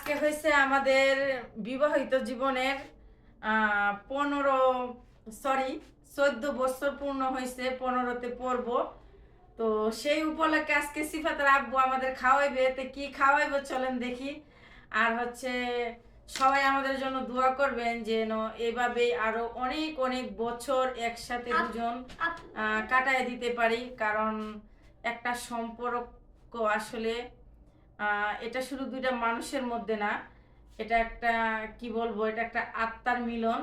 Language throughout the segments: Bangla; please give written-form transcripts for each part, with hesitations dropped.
আজকে হয়েছে আমাদের বিবাহিত জীবনের 14 বছর পূর্ণ হয়েছে, 15তে পড়ব। তো সেই উপলক্ষে আজকে সিফাতের আব্বু আমাদের খাওয়াইবে। তো কি খাওয়াইবে চলেন দেখি। আর হচ্ছে সবাই আমাদের জন্য দোয়া করবেন যেন এভাবেই আরো অনেক অনেক বছর একসাথে দুজন কাটায় দিতে পারি। কারণ একটা সম্পর্ক আসলে এটা শুধু দুইটা মানুষের মধ্যে না, এটা একটা কি বলবো, এটা একটা আত্মার মিলন।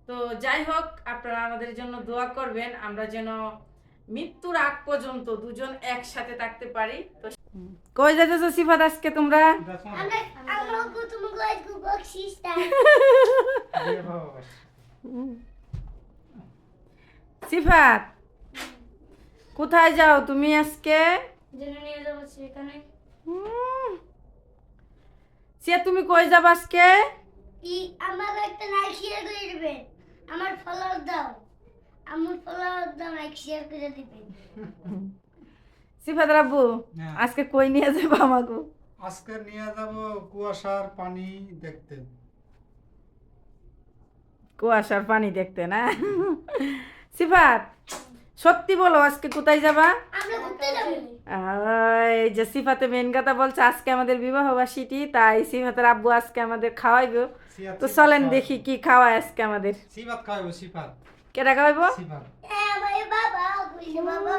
তো যাই হোক, আপনারা আমাদের জন্য দোয়া করবেন আমরা যেন মৃত্যুর আগ পর্যন্ত দুজন একসাথে থাকতে পারি। তো কই যাইতেছো সিফাত আজকে তোমরা? সিফাত কোথায় যাও তুমি আজকে? তুমি কই যাবা আজকে? আমার একটা লাইক শেয়ার করে দিবেন, আমার ফলোয়ার দাও, আমার ফলোয়ার দাও, লাইক শেয়ার করে দিবেন। সিফাত আব্বু আজকে কই নিয়ে যাবো আমাকে? আজকে নিয়ে যাব কুয়াশার পানি দেখতে। কুয়াশার পানি দেখতে না? সিফাত সত্যি বলো আজকে কোথায় যাবা? আমরা ঘুরতে যাব। এই যে সিফাতে মেন কথা বলছে, আজকে আমাদের বিবাহ বার্ষিকী, তাই সিফাতের আব্বু আজকে আমাদের খাওয়াইবো। তো চলেন দেখি কি খাওয়ায় আজকে আমাদের। সিফাত খাওয়াবো। সিফাত কেটা খাওয়াইবো? সিফাত আমার বাবা কইছে বাবা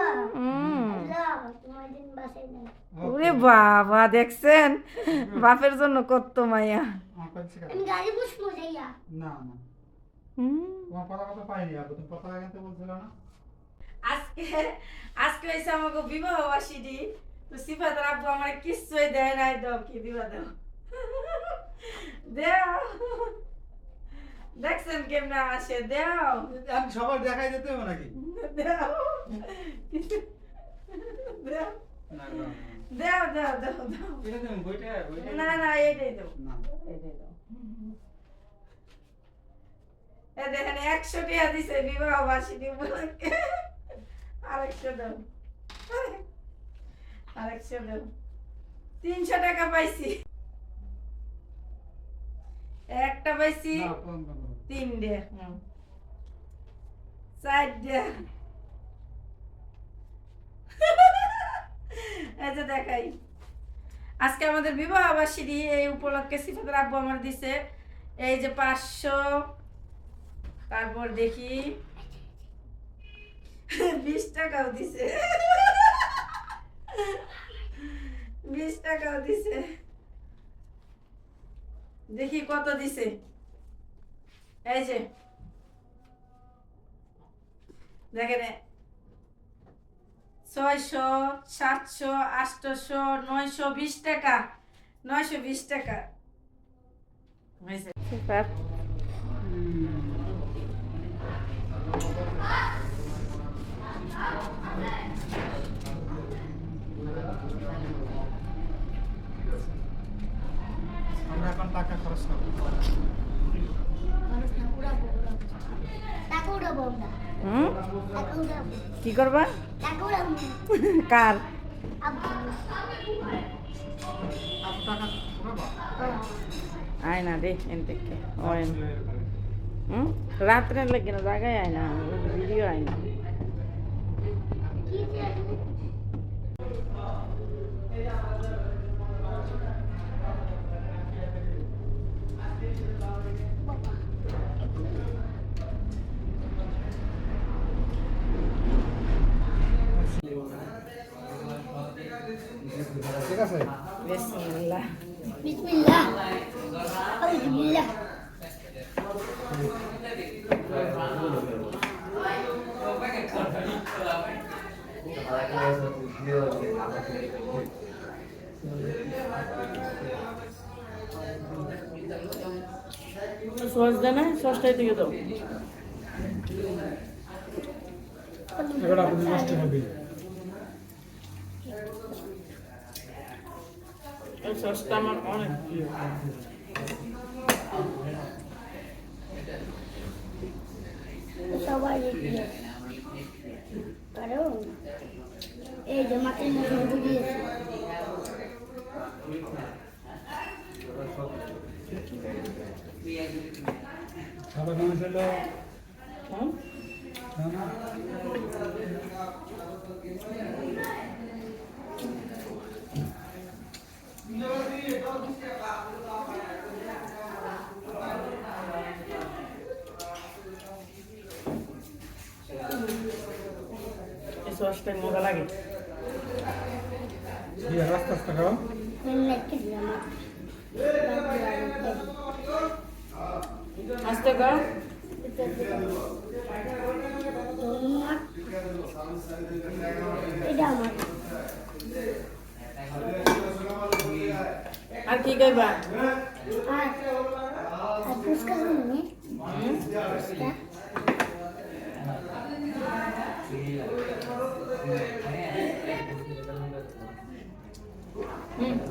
আল্লাহ তোমার দিন বাসায় না। ওরে বাবা, দেখছেন বাপের জন্য কত মায়া। আমি গাড়ি বসবো যাইয়া। না না, তোমার কথা পাইনি আপু, তুমি কথা আগে তো বলছিল না। আজকে আজকে হইছে আমাকে বিবাহ বার্ষিকী। তো সিফাতের আব্বু আমার কিছুই দেয় নাই। দাও কি দিবা, দাও দেও। দেখছেন কেমনে আসে, দেও আমি সবাই দেখাই যেতে হবে নাকি? দেও দেও না না দেও দেও দেও দেও। এটা তুমি বইটা না না, এইটাই দাও, না এইটাই দাও। এ দেখেন 100 টাকা দিছে বিবাহ বার্ষিকী উপলক্ষে। আরেকশো দাও, আরেকশো দাও। 300 টাকা পাইছি। একটা পাইছি, না কোন কোন 3টে, 4টে। এই যে দেখাই, আজকে আমাদের বিবাহ বার্ষিকী, এই উপলক্ষে সিফাতের আব্বু আমার দিছে এই যে 500। তারপর দেখি 20 টাকাও দিছে, 20 টাকাও দিছে। দেখি কত দিছে। এই যে দেখেন, 600, 700, 800, 920 টাকা, 920 টাকা হয়েছে। আমরা এখন টাকা খরচ করব। টাকা উড়াবো আমরা। টাকা উড়াবো। কি করবা? টাকা উড়াবো। কার? আব্বু। আপু টাকা পুরাবা? আয় না রে এন থেকে রাত্রে লাগে না, জায়গায় আয় না, ভিডিও আয় না। কি যে ঠিক আছে। বিসমিল্লাহ। বিসমিল্লাহ। আলহামদুলিল্লাহ। সস দে না, সসটাই থেকে দাও। এগুলো আপনি নষ্ট হবে। এই সসটা আমার অনেক প্রিয়। সবাই দেখবে কারণ এই যে মাছের মধ্যে দিয়েছে খাবার দাবার ছিল হুম? এই সসটা মজা লাগে। দিয়ে আস্তে আস্তে খাও। লেখে দিলাম আস্তে কর। এটা আমার আর কি খাইবা? আর পুষ্কা নেই হুম?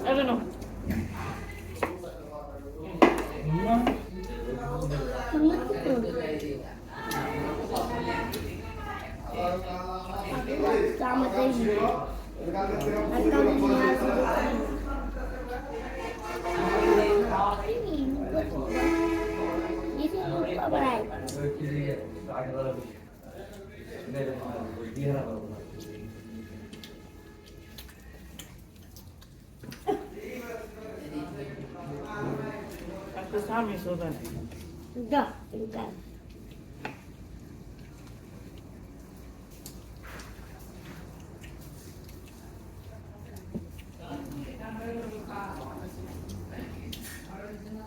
এটা নাও। Aku sami sodan. Da, tinggal.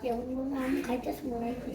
Yang mau kamu kaca semua itu.